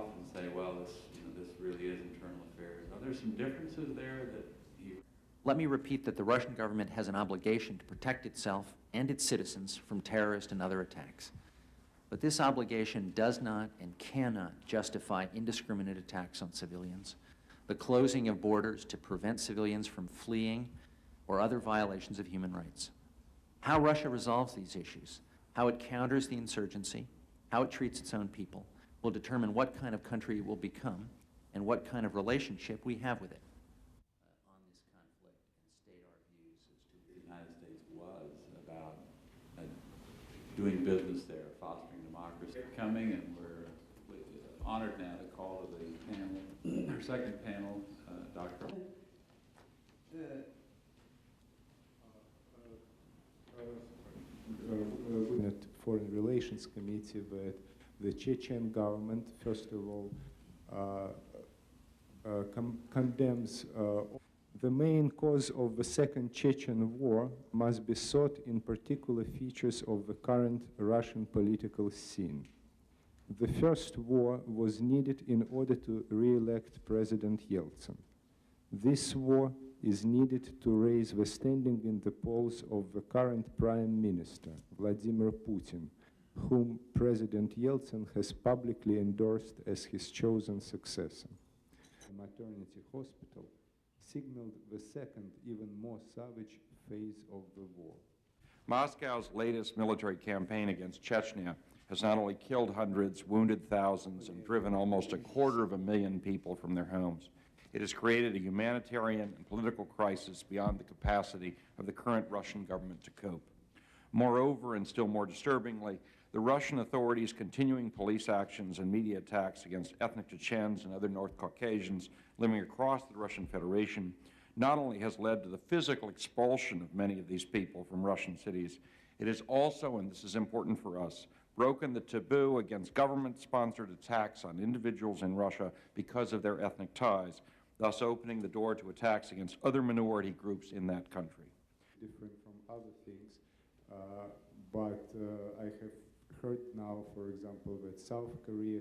often say, well, this really is internal affairs. Are there some differences there that you... Let me repeat that the Russian government has an obligation to protect itself and its citizens from terrorist and other attacks. But this obligation does not and cannot justify indiscriminate attacks on civilians, the closing of borders to prevent civilians from fleeing, or other violations of human rights. How Russia resolves these issues, how it counters the insurgency, how it treats its own people, will determine what kind of country it will become and what kind of relationship we have with it. On this conflict and state our views as to what the United States was about doing business there, fostering democracy. Coming, and we're honored now to call to the panel, our second panel, Dr. Foreign Relations Committee that the Chechen government, first of all, condemns the main cause of the Second Chechen War must be sought in particular features of the current Russian political scene. The first war was needed in order to re-elect President Yeltsin. This war is needed to raise the standing in the polls of the current Prime Minister, Vladimir Putin, whom President Yeltsin has publicly endorsed as his chosen successor. The maternity hospital signaled the second, even more savage phase of the war. Moscow's latest military campaign against Chechnya has not only killed hundreds, wounded thousands, and driven almost 250,000 people from their homes. It has created a humanitarian and political crisis beyond the capacity of the current Russian government to cope. Moreover, and still more disturbingly, the Russian authorities' continuing police actions and media attacks against ethnic Chechens and other North Caucasians living across the Russian Federation not only has led to the physical expulsion of many of these people from Russian cities, it has also, and this is important for us, broken the taboo against government-sponsored attacks on individuals in Russia because of their ethnic ties, thus opening the door to attacks against other minority groups in that country. Different from other things, but I have heard now, for example, that South Korea